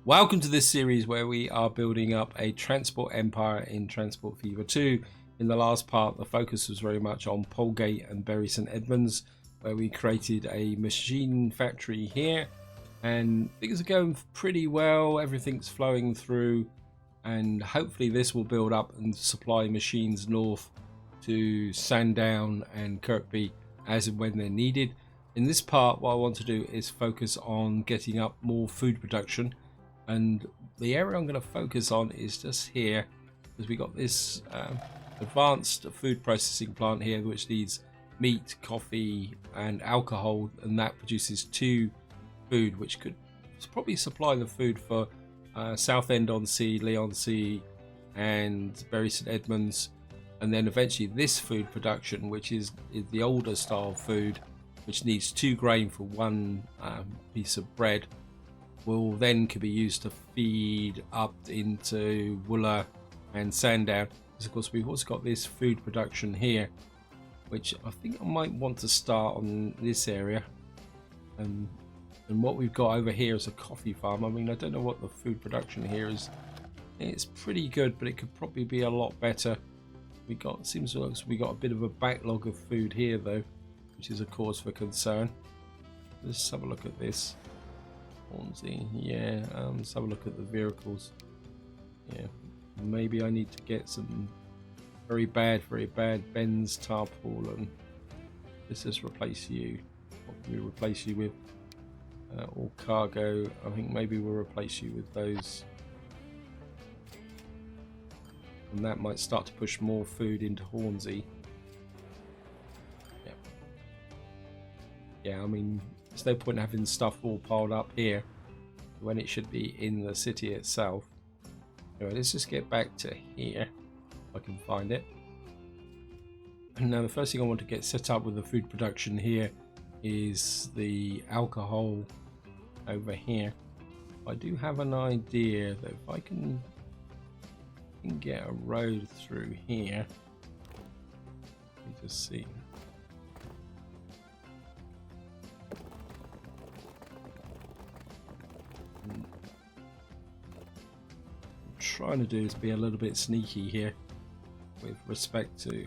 Welcome to this series where we are building up a transport empire in Transport Fever 2. In the last part, the focus was very much on Polegate and Bury St Edmunds, where we created a machine factory here, and things are going pretty well. Everything's flowing through, and hopefully this will build up and supply machines north to Sandown and Kirkby as and when they're needed. In this part, what I want to do is focus on getting up more food production. And the area I'm going to focus on is just here, because we got this advanced food processing plant here, which needs meat, coffee, and alcohol, and that produces 2 food, which could probably supply the food for Southend-on-Sea, Leigh-on-Sea, and Bury St Edmunds, and then eventually this food production, which is the older style food, which needs 2 grain for 1 piece of bread, will then could be used to feed up into Wooler and Sandown. Because of course we've also got this food production here, which I think I might want to start on this area. And what we've got over here is a coffee farm. I mean, I don't know what the food production here is. It's pretty good, but it could probably be a lot better. Seems like we got a bit of a backlog of food here though, which is a cause for concern. Let's have a look at this. Hornsey, yeah, let's have a look at the vehicles. Yeah, maybe I need to get some very bad Benz tarpaulin. Let's just replace you. What can we replace you with? Or cargo. I think maybe we'll replace you with those. And that might start to push more food into Hornsey. Yeah. Yeah, I mean, there's no point in having stuff all piled up here when it should be in the city itself. Anyway, let's just get back to here if I can find it. And now the first thing I want to get set up with the food production here is the alcohol over here. I do have an idea that if I can get a road through here. Let me just see. Trying to do is be a little bit sneaky here with respect to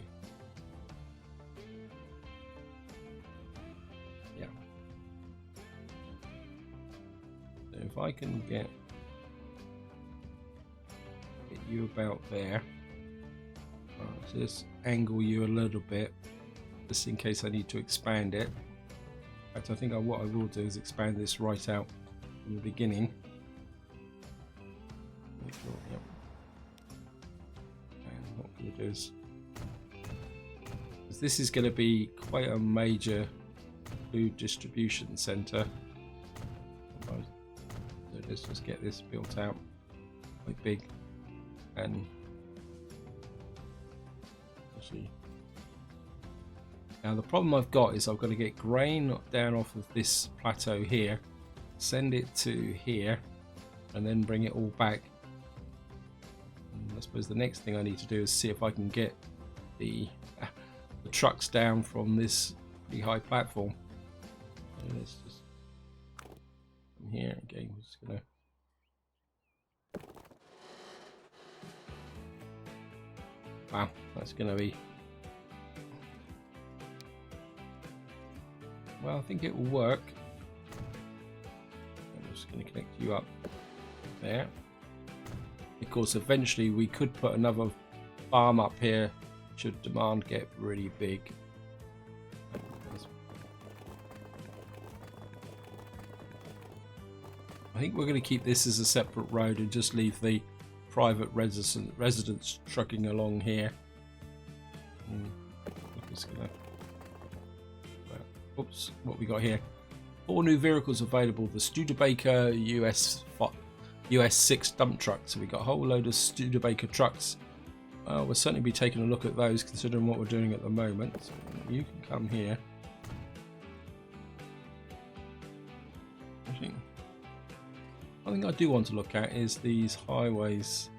so if I can get you about there, right, so just angle you a little bit just in case I need to expand it. In fact, I think what I will do is expand this right out from the beginning. Yep. And what I'm going to do is, because this is going to be quite a major food distribution centre, so let's just get this built out quite big. And actually, now the problem I've got is I've got to get grain down off of this plateau here, send it to here, and then bring it all back. I suppose the next thing I need to do is see if I can get the trucks down from this pretty high platform. So let's just from here again. We're just gonna wow, that's gonna be well. I think it will work. I'm just gonna connect you up there. Of course, eventually we could put another farm up here should demand get really big. I think we're going to keep this as a separate road and just leave the private residents trucking along here. Just gonna, oops, what we got here? 4 new vehicles available. The Studebaker US 6 dump truck. So we got a whole load of Studebaker trucks. We'll certainly be taking a look at those considering what we're doing at the moment. So you can come here. I think I do want to look at is these highways.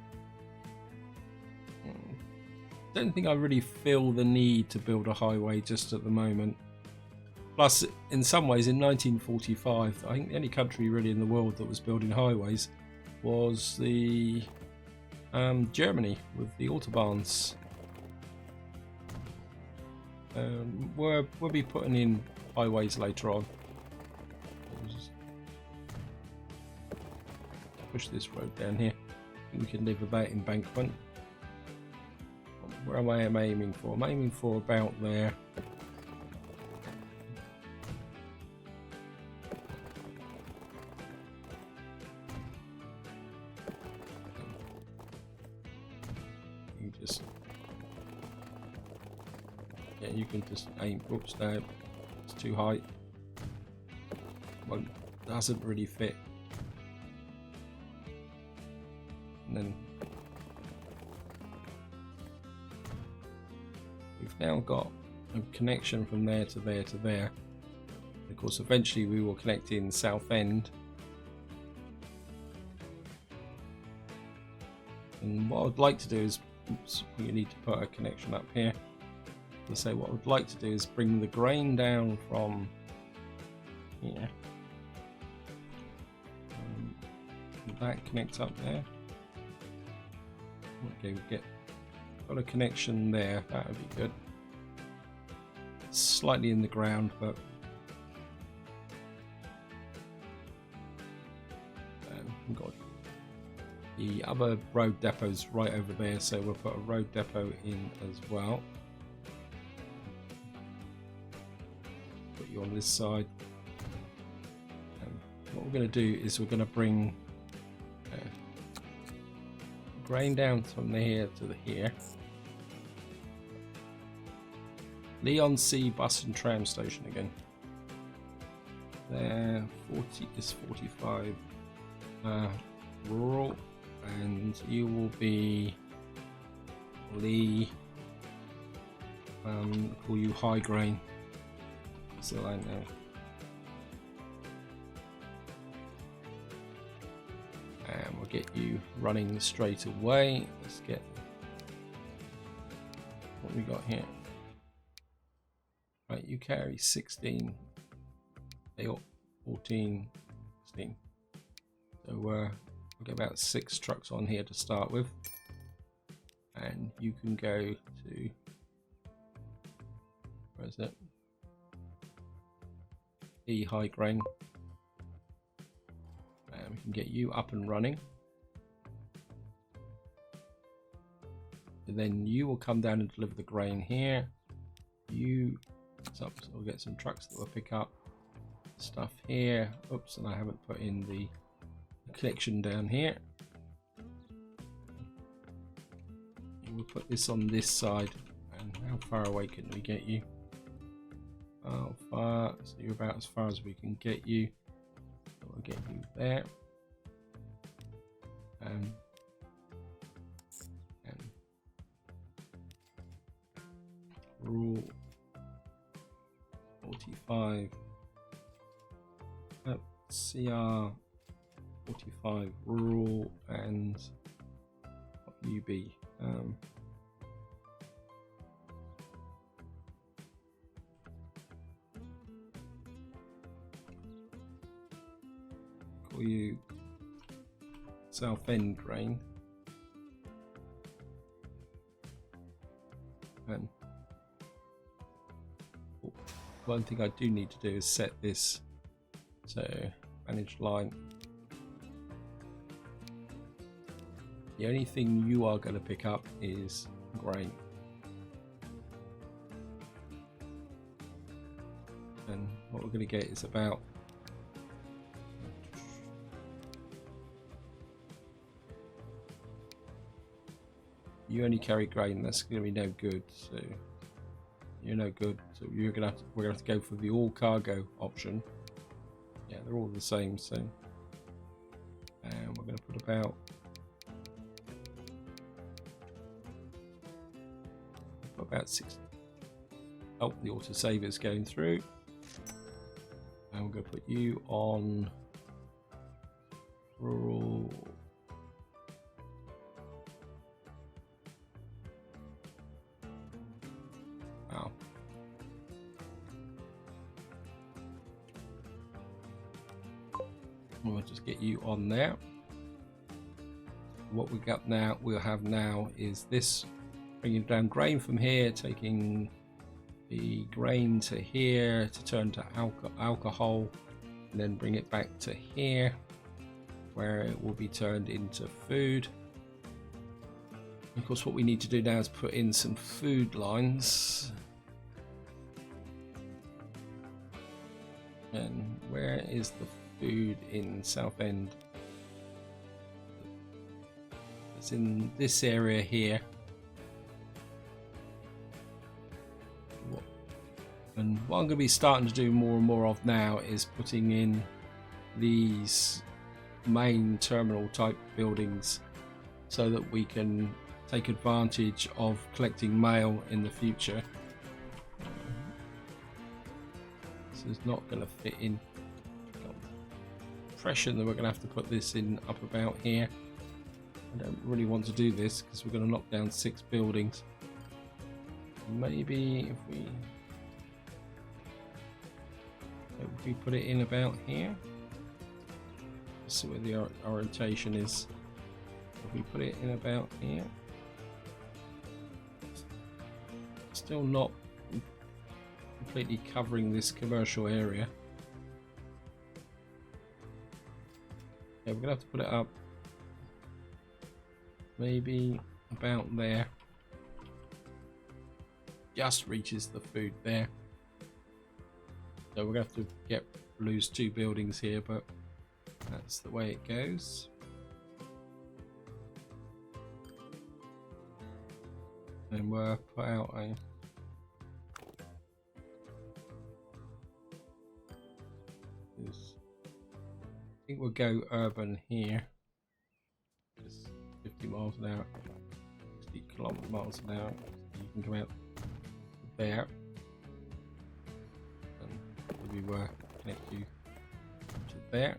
Don't think I really feel the need to build a highway just at the moment. Plus, in some ways, in 1945, I think the only country really in the world that was building highways was the Germany with the autobahns. We'll be putting in highways later on. We'll just push this road down here. We can live with that embankment. Where am I aiming for? I'm aiming for about there. You just, yeah, you can just aim. Oops, no, it's too high. Well, doesn't really fit. And then we've now got a connection from there to there to there. Of course, eventually we will connect in Southend. And what I would like to do is, oops, we need to put a connection up here. So what I would like to do is bring the grain down from here. That connects up there. Okay, we got a connection there. That would be good. It's slightly in the ground, but we've got the other road depots right over there, so we'll put a road depot in as well. Put you on this side. What we're going to do is we're going to bring grain down from here to here. Leon C bus and tram station again. There, 40 is 45 rural, and you will be Lee. Call you high grain. So I know. And we'll get you running straight away. Let's get what we got here. Right, you carry 16, 14, 16. So we'll get about 6 trucks on here to start with, and you can go to, where is it? E high grain. We can get you up and running, and then you will come down and deliver the grain here. So we'll get some trucks that will pick up stuff here. Oops, and I haven't put in the connection down here. And we'll put this on this side. And how far away can we get you? How far? So you're about as far as we can get you. We'll get you there. And rule 45 CR 45 rural and UB. Call you Southend grain. And one thing I do need to do is set this, so manage line. The only thing you are going to pick up is grain, and what we're going to get is about you only carry grain. That's going to be no good, so you're no good. So we're gonna have to go for the all cargo option. Yeah, they're all the same. So, and we're going to put about 6. Oh, the autosave is going through, and we're going to put you on rural. Wow. We'll just get you on there. what we'll have now is this, bringing down grain from here, taking the grain to here to turn to alcohol, and then bring it back to here where it will be turned into food. Of course, what we need to do now is put in some food lines. And where is the food in Southend? It's in this area here. And what I'm going to be starting to do more and more of now is putting in these main terminal type buildings so that we can take advantage of collecting mail in the future. This is not going to fit in. Impression that we're going to have to put this in up about here. I don't really want to do this because we're going to knock down 6 buildings. Maybe if we put it in about here. Let's see where the orientation is. If we put it in about here. Still not completely covering this commercial area. Yeah, we're gonna have to put it up maybe about there. Just reaches the food there. So we're gonna have to lose 2 buildings here, but that's the way it goes. And we'll put out a I think we'll go urban here. Just 50 miles an hour, 60 miles an hour. So you can come out there, and we will connect you to there.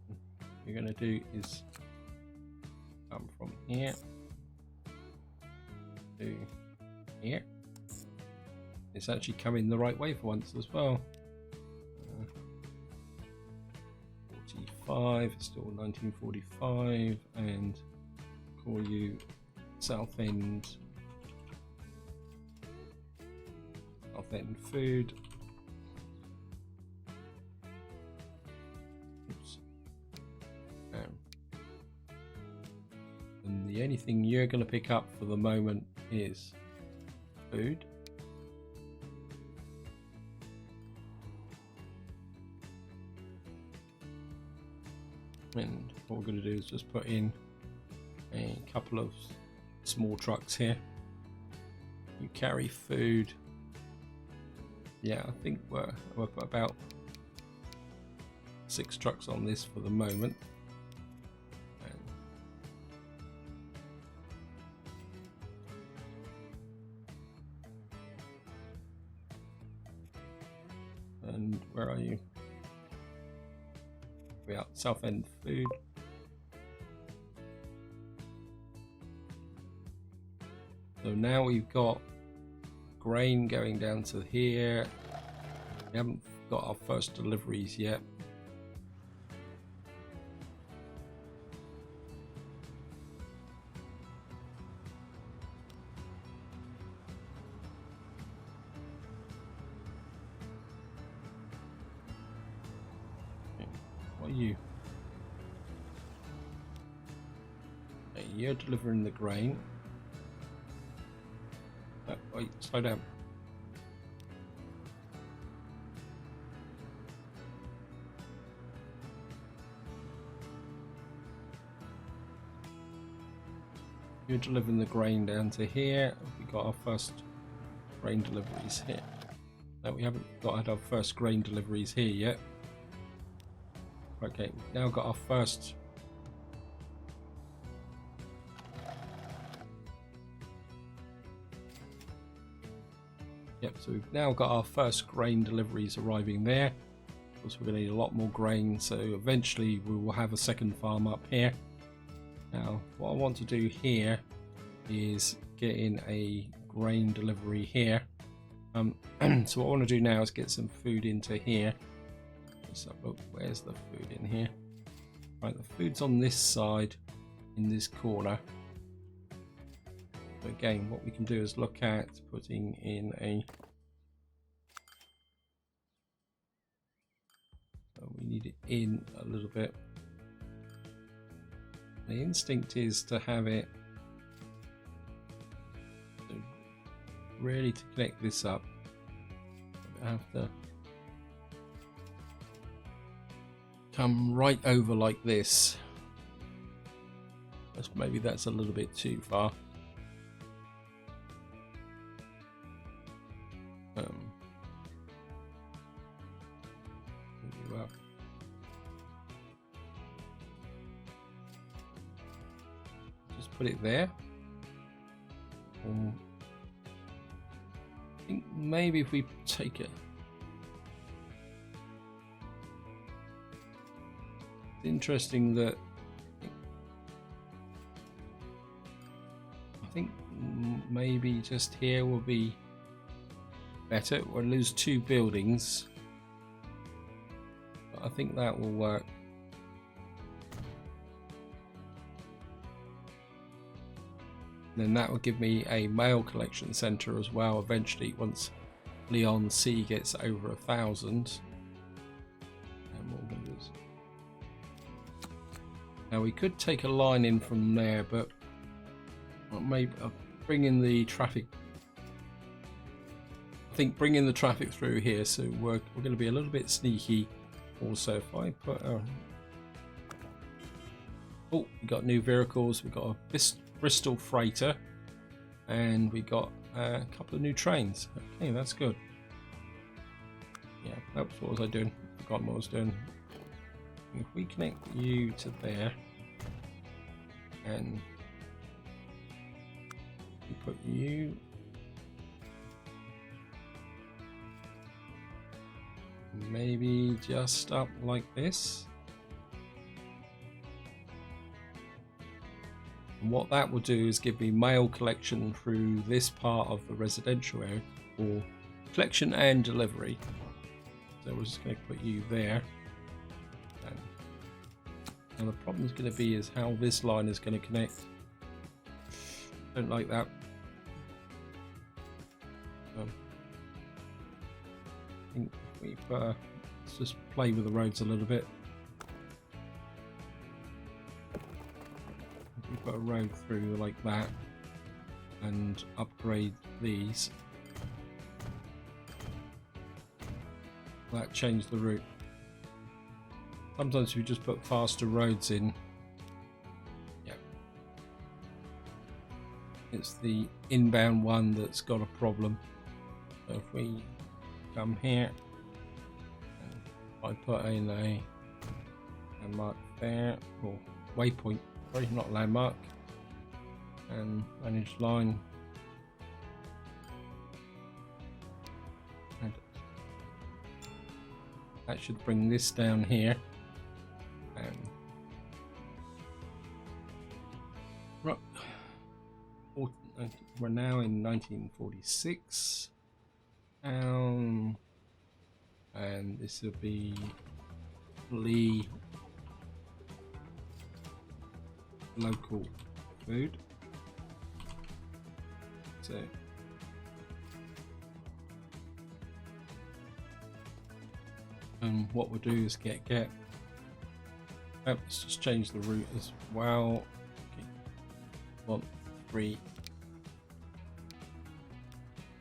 What you're going to do is come from here to here. It's actually coming the right way for once as well. 45, still 1945, and call you Southend food. Oops. And the only thing you're going to pick up for the moment is food. And what we're going to do is just put in a couple of small trucks here. You carry food. Yeah, I think we'll put about 6 trucks on this for the moment. And where are you? We're out Southend food. So now we've got grain going down to here. We haven't got our first deliveries yet. What are you? Okay, you're delivering the grain. Oh, wait, slow down. You're delivering the grain down to here. We got our first grain deliveries here. No, we haven't got our first grain deliveries here yet. Okay, we've now got our first so we've now got our first grain deliveries arriving there. Of course, we're going to need a lot more grain, so eventually we will have a second farm up here. Now, what I want to do here is get in a grain delivery here. So what I want to do now is get some food into here. So, oh, where's the food in here? Right, the food's on this side in this corner. So again, what we can do is look at putting in a... So we need it in a little bit. The instinct is to have it really to connect this up. I have to come right over like this. Maybe that's a little bit too far. Just put it there. I think maybe if we take it, it's interesting that I think maybe just here will be better. We'll lose 2 buildings, but I think that will work. Then that will give me a mail collection center as well eventually once Leon C gets over 1,000. And what we're going to do is... Now we could take a line in from there, but maybe bring in the traffic. I think bring in the traffic through here, so we're going to be a little bit sneaky. Also, if I put oh, we got new vehicles. We got a Bristol freighter, and we got a couple of new trains. Okay, that's good. Yeah, oops, what was I doing? Forgotten what I was doing. If we connect you to there, and we put you maybe just up like this. And what that will do is give me mail collection through this part of the residential area, or collection and delivery. So we're just going to put you there. And the problem is going to be is how this line is going to connect. Don't like that. I think we've let's just play with the roads a little bit. Put a road through like that and upgrade these. That changed the route. Sometimes we just put faster roads in. Yeah, it's the inbound one that's got a problem. So if we come here and I put in a landmark there, or waypoint. Sorry, not landmark, and manage line, and that should bring this down here. And right, we're now in 1946, and this will be Lee local food. So and what we'll do is get let's just change the route as well. Okay. 1, 3,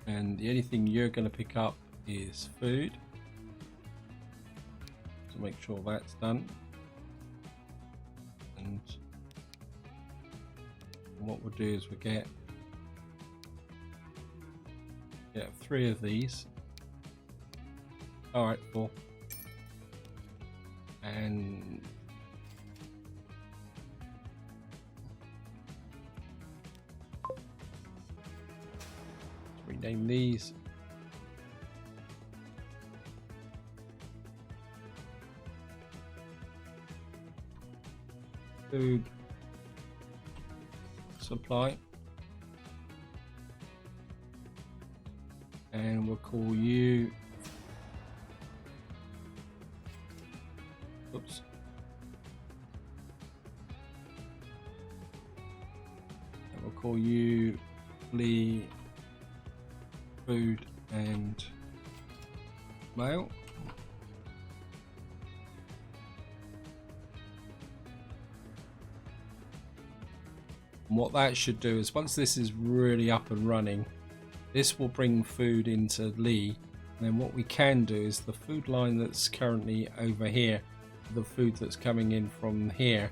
and the only thing you're going to pick up is food, so make sure that's done. And what we'll do is we'll get 3 of these. Alright, 4. And let's rename these. Food supply, and we'll call you call you Lee Food and Mail. And what that should do is once this is really up and running, this will bring food into Lee. And then what we can do is the food line that's currently over here, the food that's coming in from here,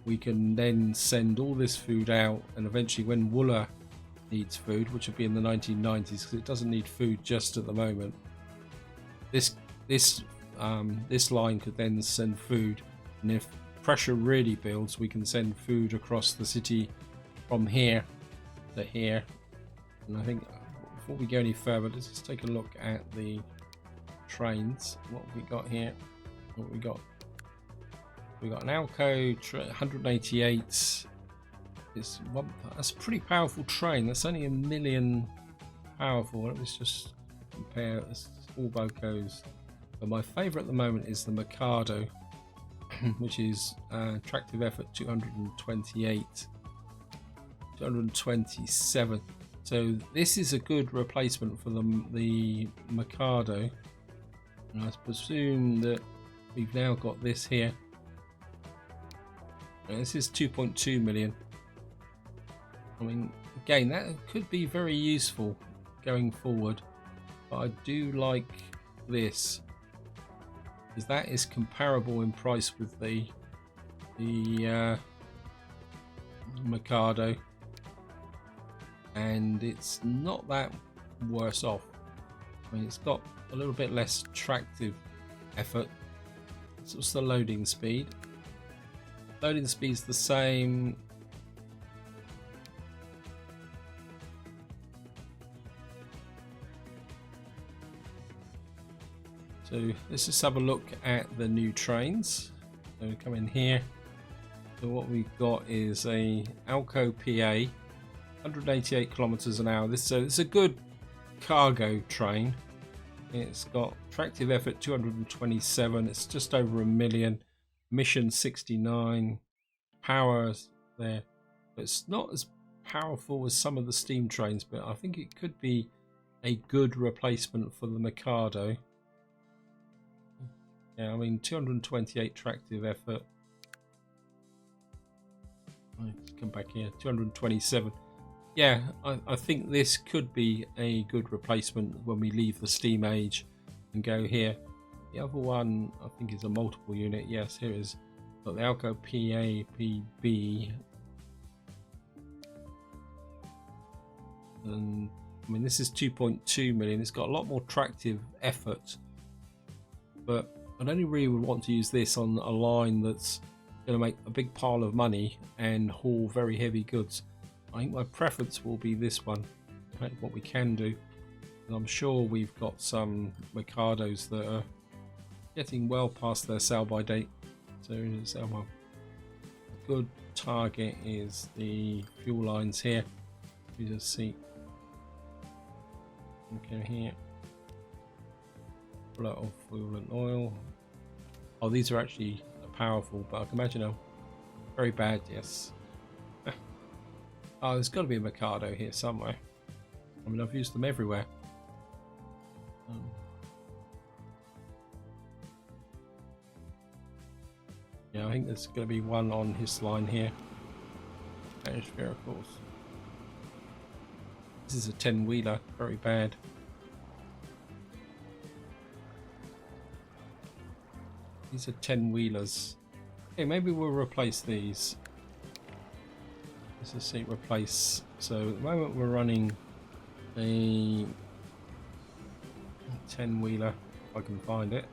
we can then send all this food out, and eventually when Wooler needs food, which will be in the 1990s because it doesn't need food just at the moment, this line could then send food, and if pressure really builds we can send food across the city from here to here. And I think before we go any further, let's just take a look at the trains. What have we got here? What we got? We got an Alco 188. It's one, that's a pretty powerful train. That's only 1 million powerful. Let's just compare all Bocos. But my favourite at the moment is the Mikado, which is tractive effort 228, 227. So this is a good replacement for the Mikado. And I presume that we've now got this here. And this is 2.2 million. I mean, again, that could be very useful going forward. But I do like this, because that is comparable in price with the Mikado, and it's not that worse off. I mean, it's got a little bit less tractive effort. So what's the loading speed? Loading speed's the same. So let's just have a look at the new trains. So we come in here. So what we've got is a Alco PA, 188 kilometers an hour. This is a good cargo train. It's got tractive effort 227. It's just over 1 million. Mission 69. Power there. It's not as powerful as some of the steam trains, but I think it could be a good replacement for the Mikado. Yeah, I mean 228 tractive effort. Let's come back here. 227. Yeah, I think this could be a good replacement when we leave the steam age and go here. The other one I think is a multiple unit. Yes, here is. Got the Alco PAPB. And I mean this is 2.2 million. It's got a lot more tractive effort, but I only really would want to use this on a line that's going to make a big pile of money and haul very heavy goods. I think my preference will be this one. What we can do, and I'm sure we've got some Mikados that are getting well past their sell-by date. So a good target is the fuel lines here. You just see. Okay, here. Flow of fuel and oil. Oh, these are actually powerful, but I can imagine them very bad. Yes. Oh, there's got to be a Mikado here somewhere. I mean, I've used them everywhere. Yeah, I think there's going to be one on his line here. Spanish vehicles. This is a 10-wheeler, very bad. These are 10-wheelers. Okay, maybe we'll replace these. Let's just see, replace. So at the moment we're running a 10-wheeler, if I can find it.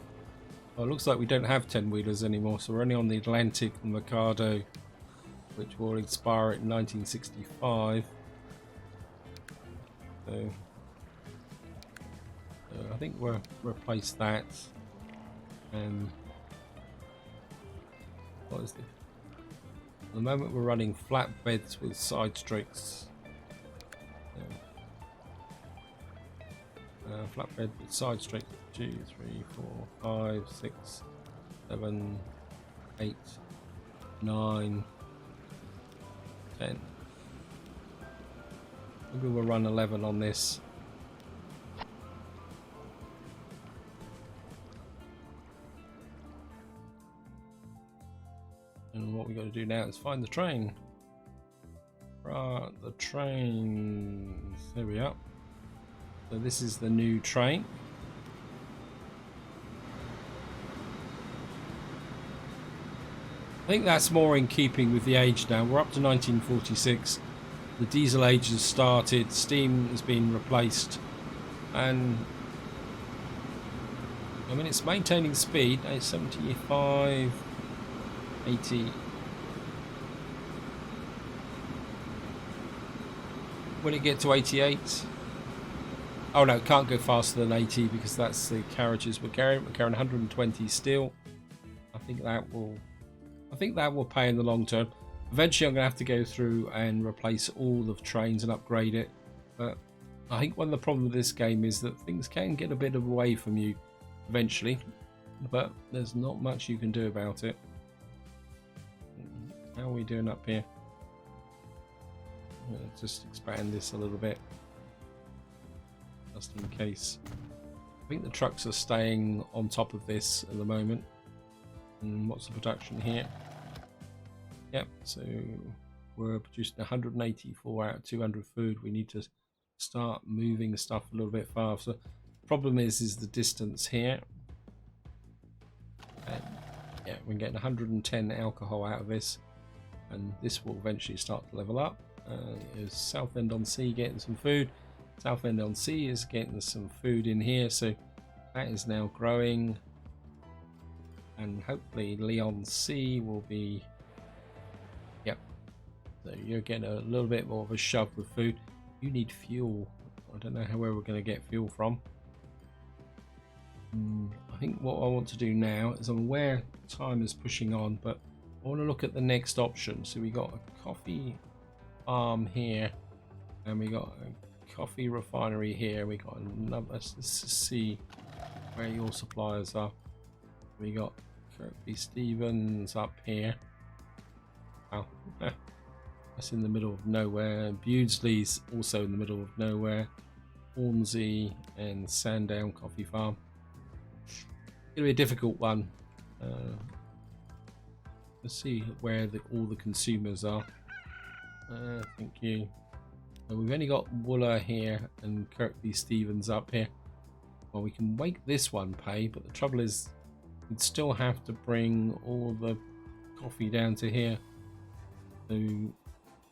Oh, it looks like we don't have 10-wheelers anymore, so we're only on the Atlantic Mikado, which will expire in 1965. So I think we'll replace that. And what is this? At the moment we're running flatbeds with side strakes. Flatbed with side strakes 2, 3, 4, 5, 6, 7, 8, 9, 10. Maybe we'll run 11 on this. And what we got to do now is find the train. Right, the train. There we are. So this is the new train. I think that's more in keeping with the age now. We're up to 1946. The diesel age has started. Steam has been replaced. And I mean, it's maintaining speed. It's 75, 80. When it get to 88, oh no, it can't go faster than 80 because that's the carriages we're carrying. We're carrying 120 still. I think that will pay in the long term. Eventually, I'm going to have to go through and replace all the trains and upgrade it. But I think one of the problems with this game is that things can get a bit away from you eventually. But there's not much you can do about it. How are we doing up here? Just expand this a little bit, just in case. I think the trucks are staying on top of this at the moment. And what's the production here? Yep, so we're producing 184 out of 200 food. We need to start moving stuff a little bit faster. The problem is the distance here. And yeah, we're getting 110 alcohol out of this, and this will eventually start to level up. Is Southend on Sea getting some food? Southend on Sea is getting some food in here, so that is now growing, and hopefully Leon Sea will be. Yep, so you're getting a little bit more of a shove with food. You need fuel. I don't know where we're going to get fuel from. I think what I want to do now is, I'm aware time is pushing on, but I want to look at the next option. So we got a coffee farm here, and we got a coffee refinery here. We got another. Let's see where your suppliers are. We got Kirkby Stevens up here. Oh, that's in the middle of nowhere. Bewdsley's also in the middle of nowhere. Hornsey and Sandown Coffee Farm. It's gonna be a difficult one. Let's see where all the consumers are. Thank you. We've only got Wooler here and Kirkby Stevens up here. Well, we can make this one pay, but the trouble is we'd still have to bring all the coffee down to here. So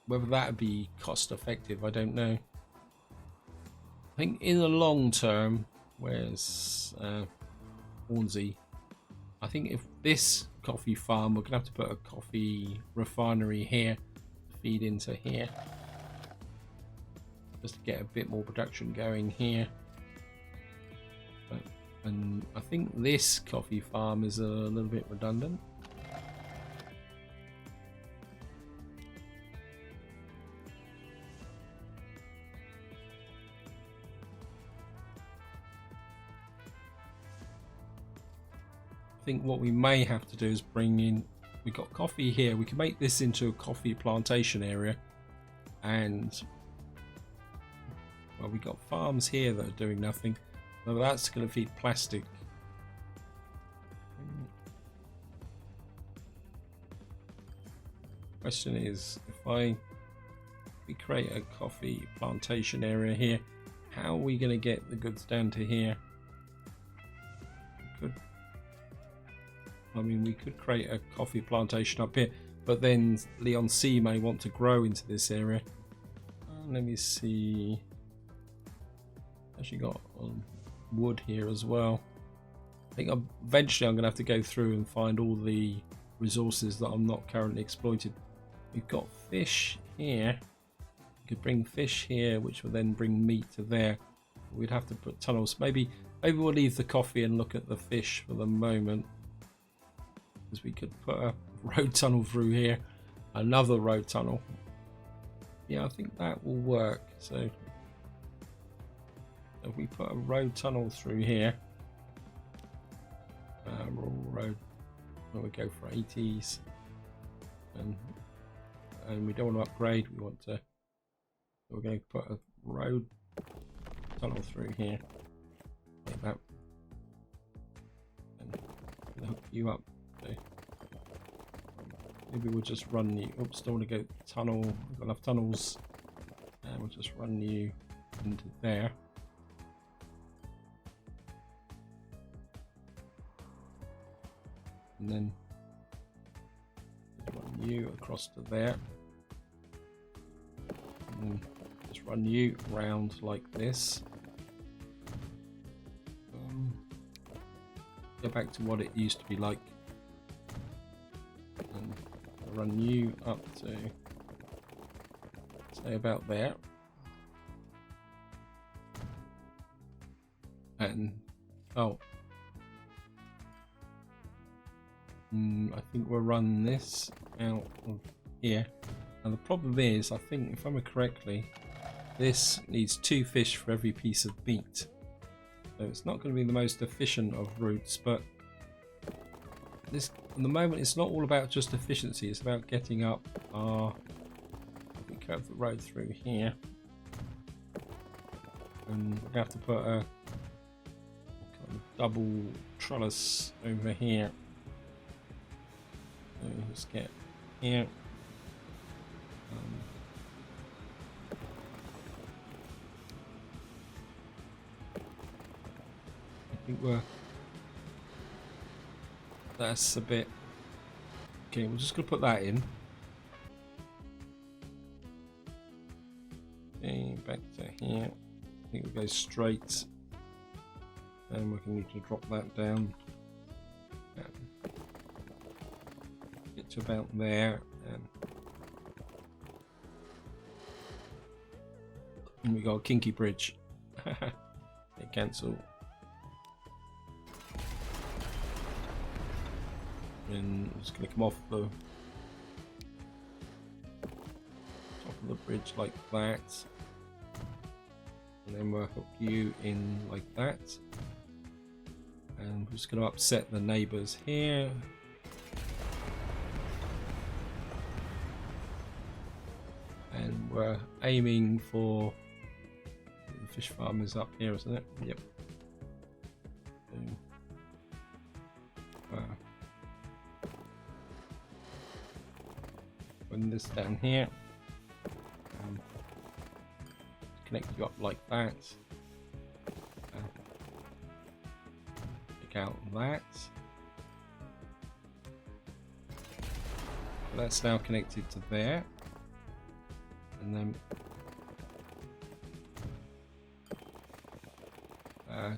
whether that would be cost effective, I don't know. I think in the long term, where's Hornsey? I think if this coffee farm, we're gonna have to put a coffee refinery here to feed into here, just to get a bit more production going here. And I think this coffee farm is a little bit redundant. I think what we may have to do is bring in, we've got coffee here, we can make this into a coffee plantation area, and well, we got farms here that are doing nothing. Well, that's going to feed plastic. Question is, if we create a coffee plantation area here, how are we going to get the goods down to here? We could create a coffee plantation up here, but then Leon C may want to grow into this area. Let me see. Actually got wood here as well. I think eventually I'm going to have to go through and find all the resources that I'm not currently exploited. We've got fish here. We could bring fish here, which will then bring meat to there. We'd have to put tunnels. Maybe we'll leave the coffee and look at the fish for the moment, because we could put a road tunnel through here, another road tunnel. Yeah, I think that will work. So if we put a road tunnel through here, road, where we go for 80s, and we don't want to upgrade. We're going to put a road tunnel through here like that, and hook you up. So maybe we'll just run you. Oops, don't want to go tunnel. We've got enough tunnels, and we'll just run you into there. And then run you across to there. And then just run you round like this. Go back to what it used to be like. And run you up to, say, about there. And, oh. I think we'll run this out of here. And the problem is, I think, if I remember correctly, this needs 2 fish for every piece of meat. So it's not going to be the most efficient of routes, but this, at the moment, it's not all about just efficiency. It's about getting up our, I think, curve the road through here. And we're going to have to put a kind of double trellis over here. So just get here. I think that's a bit. Okay, we're just gonna put that in. Okay, back to here. I think we go straight, and we're gonna need to drop that down. Get to about there, and we got a kinky bridge. Okay, cancel. And I'm just going to come off the top of the bridge like that, and then we'll hook you in like that, and we're just going to upset the neighbours here. And we're aiming for, the fish farm is up here, isn't it? Yep. Putting this down here, connect you up like that, take out that. So that's now connected to there, and then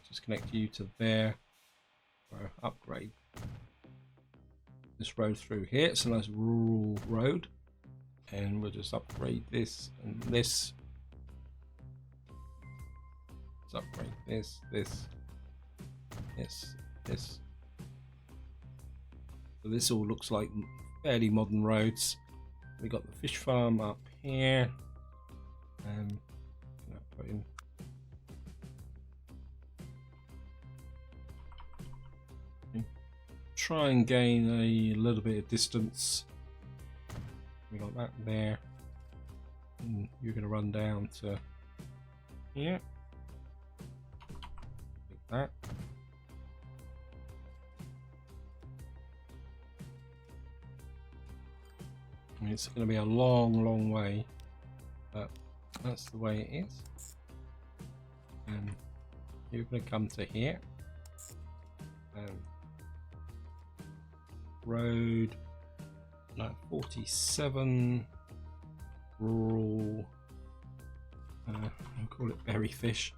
just connect you to there for upgrade this road through here. It's a nice rural road. And we'll just upgrade this and this. Let's upgrade this, this, this, this. So this all looks like fairly modern roads. We got the fish farm up here. Put in. Try and gain a little bit of distance. We got that there, and you're going to run down to here, like that. I mean, it's going to be a long way, but that's the way it is. And you're going to come to here, road. 47 rural, I'll call it berry fish.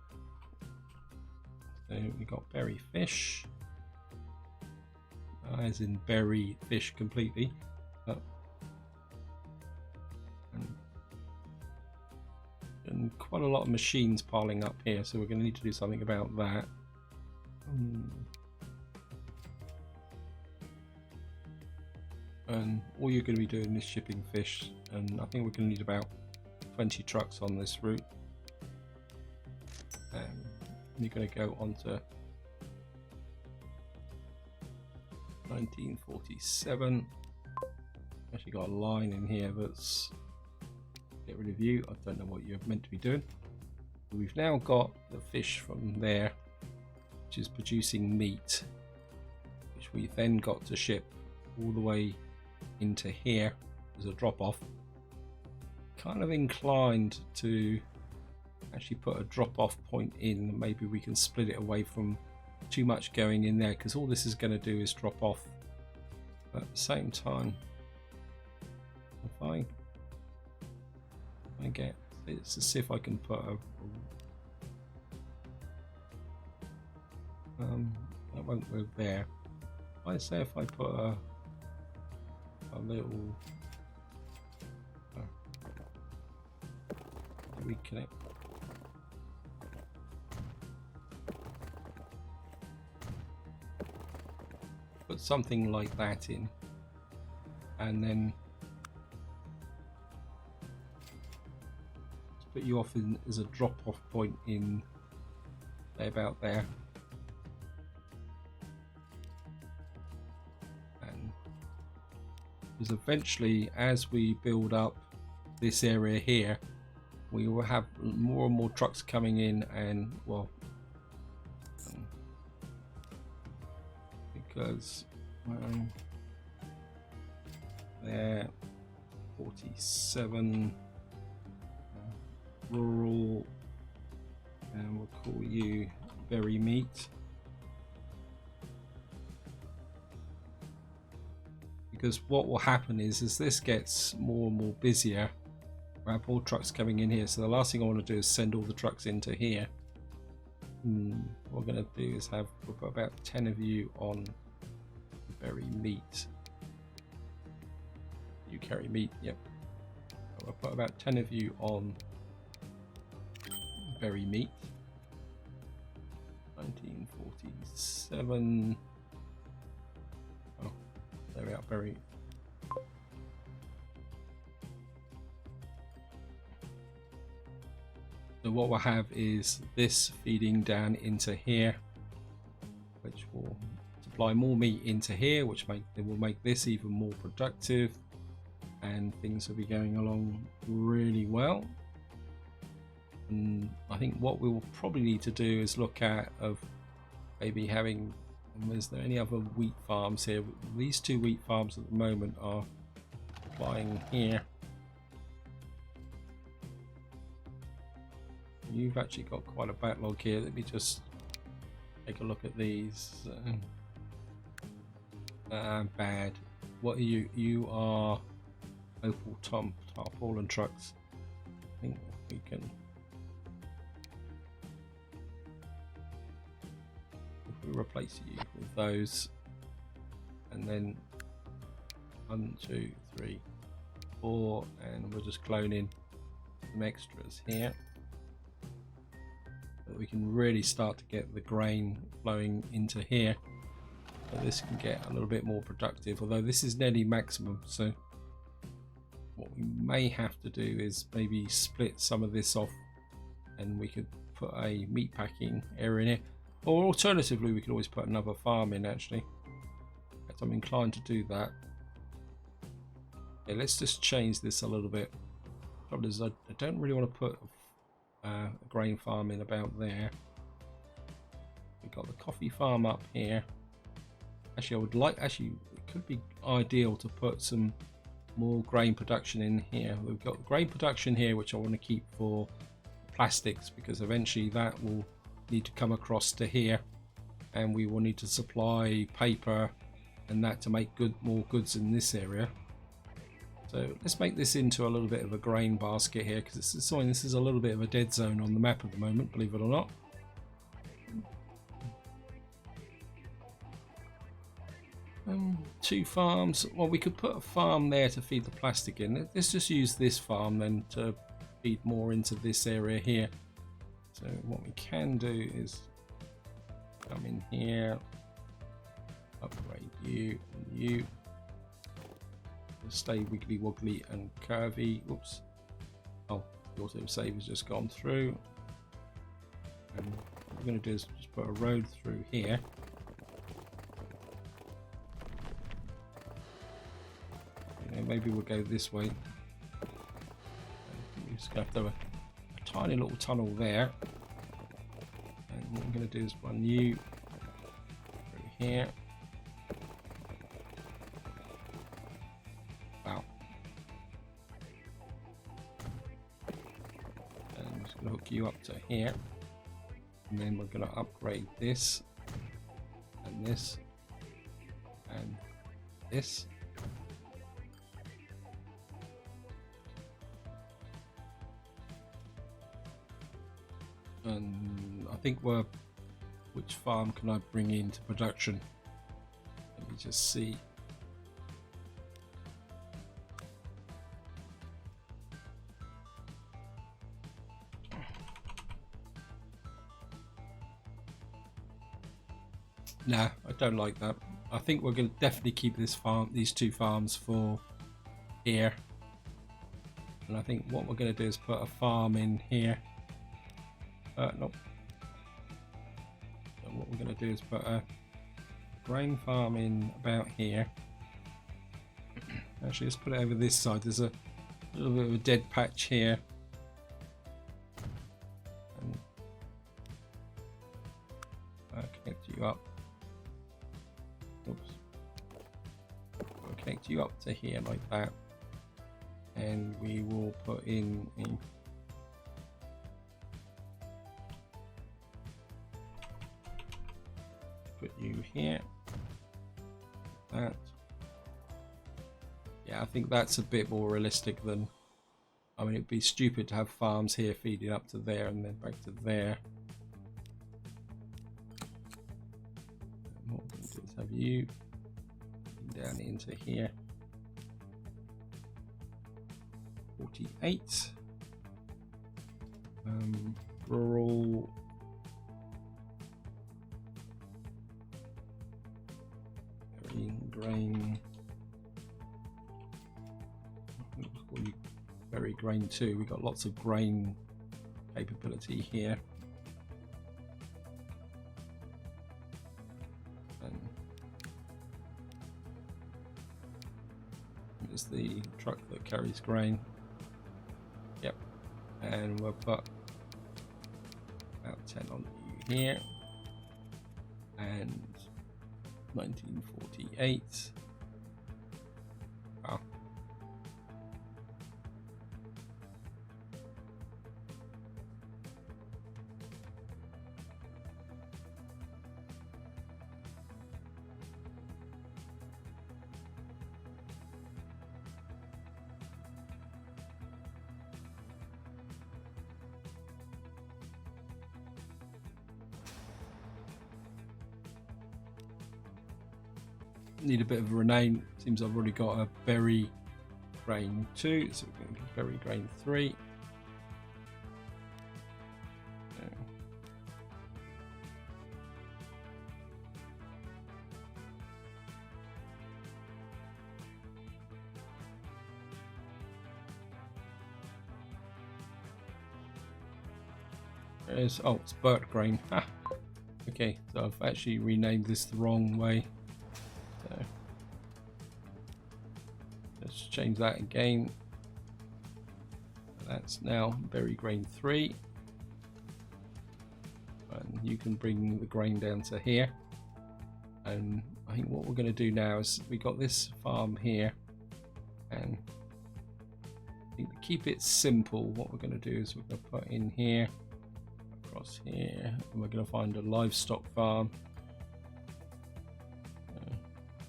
So we got berry fish, as in berry fish completely, and quite a lot of machines piling up here, so we're going to need to do something about that. And all you're going to be doing is shipping fish, and I think we're going to need about 20 trucks on this route. You're going to go on to 1947. Actually got a line in here that's get rid of you. I don't know what you're meant to be doing. We've now got the fish from there, which is producing meat, which we then got to ship all the way into here as a drop-off. Kind of inclined to actually put a drop-off point in. Maybe we can split it away from too much going in there, because all this is going to do is drop off. But at the same time, if I get, it's to see if I can put a that won't go there. I say if I put a little reconnect. Put something like that in, and then put you off in as a drop-off point in about there. And because eventually, as we build up this area here, we will have more and more trucks coming in, and well, because they're 47 rural, and we'll call you berry meat, because what will happen is as this gets more and more busier, we have more trucks coming in here. So the last thing I want to do is send all the trucks into here. What we're going to do is we'll put about 10 of you on berry meat. You carry meat, yep. I'll put about 10 of you on berry meat. 1947. Oh, there we are, berry. So what we'll have is this feeding down into here, which will supply more meat into here, which will make this even more productive, and things will be going along really well. And I think what we will probably need to do is look at maybe having, is there any other wheat farms here? These two wheat farms at the moment are supplying here. You've actually got quite a backlog here. Let me just take a look at these. Bad. What are you? You are Opal Tarpaulin trucks. I think we can. If we replace you with those, and then 1, 2, 3, 4, and we'll just clone in some extras here. We can really start to get the grain flowing into here, so this can get a little bit more productive, although this is nearly maximum. So what we may have to do is maybe split some of this off, and we could put a meat packing area in here, or alternatively we could always put another farm in. Actually, in fact, I'm inclined to do that. Okay, let's just change this a little bit. The trouble is I don't really want to put a grain farm in about there. We've got the coffee farm up here. Actually, I would like, it could be ideal to put some more grain production in here. We've got grain production here, which I want to keep for plastics, because eventually that will need to come across to here, and we will need to supply paper and that to make more goods in this area. So let's make this into a little bit of a grain basket here, because this is a little bit of a dead zone on the map at the moment, believe it or not. Two farms. Well, we could put a farm there to feed the plastic in. Let's just use this farm then to feed more into this area here. So what we can do is come in here, upgrade you and you. Stay wiggly woggly and curvy. Oops. Oh, the autosave has just gone through. And what we're going to do is just put a road through here. Maybe we'll go this way. We're just going to have a tiny little tunnel there. And what I'm going to do is run you through here. Wow. And I'm just going to hook you up to here. And then we're going to upgrade this and this and this. And I think which farm can I bring into production? Let me just see. Nah, I don't like that. I think we're going to definitely keep these two farms for here. And I think what we're going to do is put a farm in here. Nope. So what we're going to do is put a grain farm in about here. Actually, let's put it over this side. There's a little bit of a dead patch here. And connect you up. Oops. We'll connect you up to here like that. And we will put in put you here. That. Yeah, I think that's a bit more realistic than. I mean, it'd be stupid to have farms here feeding up to there and then back to there. And what we'll do is have you down into here. 48. Rural. Grain. Berry grain 2. We've got lots of grain capability here. And there's the truck that carries grain. Yep. And we'll put about 10 on you here. And 1948. Wow. Need a bit of a rename. Seems I've already got a berry grain 2, so we're going to do berry grain 3. There's, oh, it's Burt grain. Ah, okay, so I've actually renamed this the wrong way. So let's change that again. That's now berry grain 3. And you can bring the grain down to here. And I think what we're going to do now is we got this farm here, and I think to keep it simple, what we're going to do is we're going to put in here, across here, and we're going to find a livestock farm.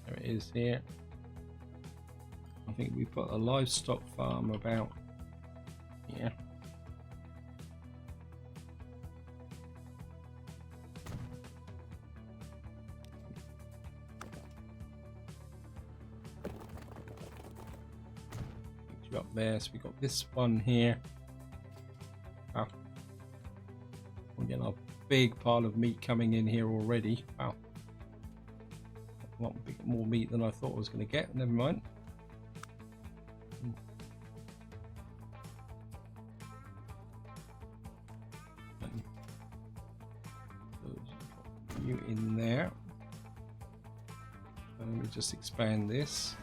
There it is here. I think we put a livestock farm about here. Up there, so we got this one here. Wow, we're getting a big pile of meat coming in here already. Wow, a lot more meat than I thought I was going to get. Never mind. You in there. Let me just expand this.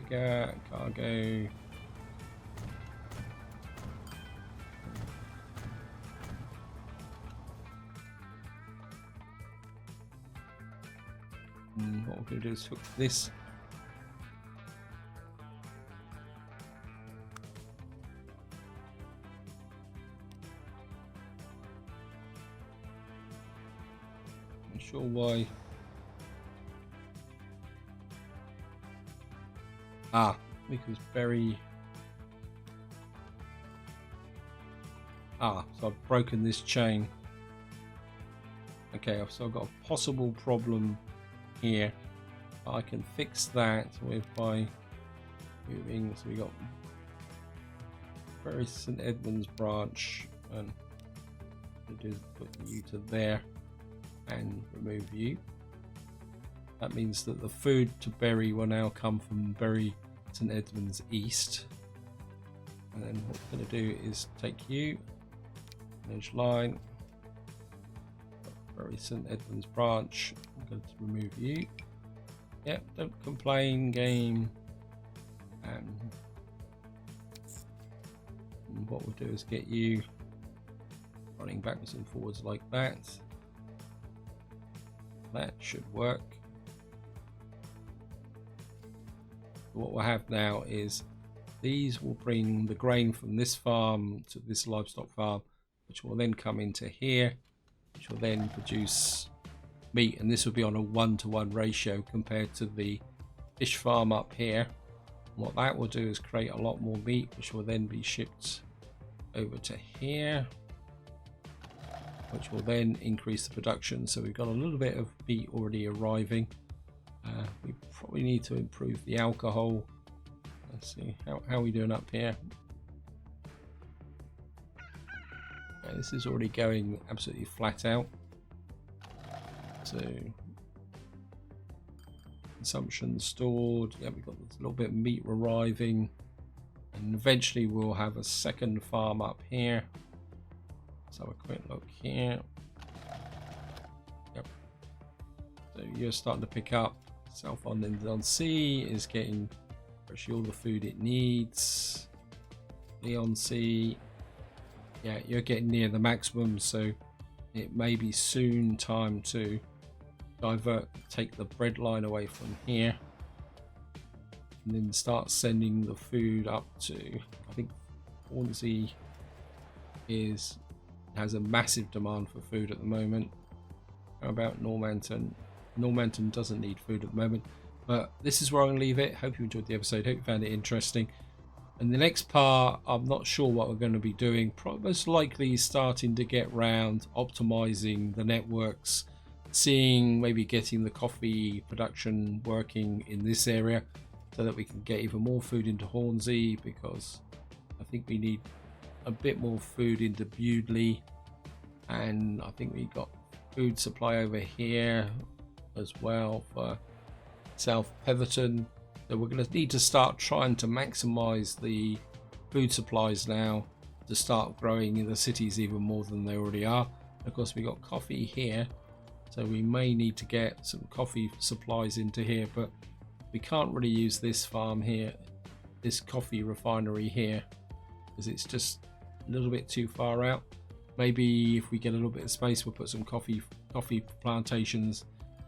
Cargo. what we're going to do is hook this. Not sure why. Because berry. So I've broken this chain. Okay, so I've got a possible problem here. I can fix that by moving. So we got Bury St Edmunds branch, and what I do is put you to there and remove you. That means that the food to Bury will now come from Bury St Edmunds East. And then what we're going to do is take you, manage line, Bury St Edmunds branch. I'm going to remove you. Yep, don't complain, game. And what we'll do is get you running backwards and forwards like that. That should work. What we'll have now is these will bring the grain from this farm to this livestock farm, which will then come into here, which will then produce meat, and this will be on a 1-to-1 ratio compared to the fish farm up here. And what that will do is create a lot more meat, which will then be shipped over to here, which will then increase the production. So we've got a little bit of meat already arriving. We probably need to improve the alcohol. Let's see how are we doing up here. Okay, this is already going absolutely flat out. So consumption stored. Yeah, we've got a little bit of meat arriving, and eventually we'll have a second farm up here. Let's have a quick look here. Yep. So you're starting to pick up. South on C is getting virtually all the food it needs. Leon C, yeah, you're getting near the maximum, so it may be soon time to take the bread line away from here, and then start sending the food up to, I think Hornsey has a massive demand for food at the moment. How about Normanton? Normanton doesn't need food at the moment, but this is where I'm going to leave it. Hope you enjoyed the episode. Hope you found it interesting. And the next part, I'm not sure what we're going to be doing. Probably most likely starting to get round optimizing the networks, seeing maybe getting the coffee production working in this area so that we can get even more food into Hornsey, because I think we need a bit more food into Bewdley, and I think we got food supply over here as well for South Petherton. So we're going to need to start trying to maximize the food supplies now to start growing in the cities even more than they already are. Of course, we got coffee here, so we may need to get some coffee supplies into here, but we can't really use this farm here, this coffee refinery here, because it's just a little bit too far out. Maybe if we get a little bit of space, we'll put some coffee plantations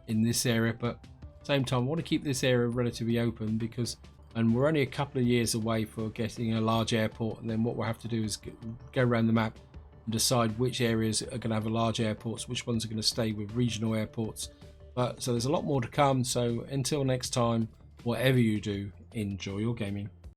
in this area, but at the same time I want to keep this area relatively open, because we're only a couple of years away for getting a large airport, and then what we'll have to do is go around the map and decide which areas are going to have a large airports, which ones are going to stay with regional airports. So there's a lot more to come. So until next time, whatever you do, enjoy your gaming.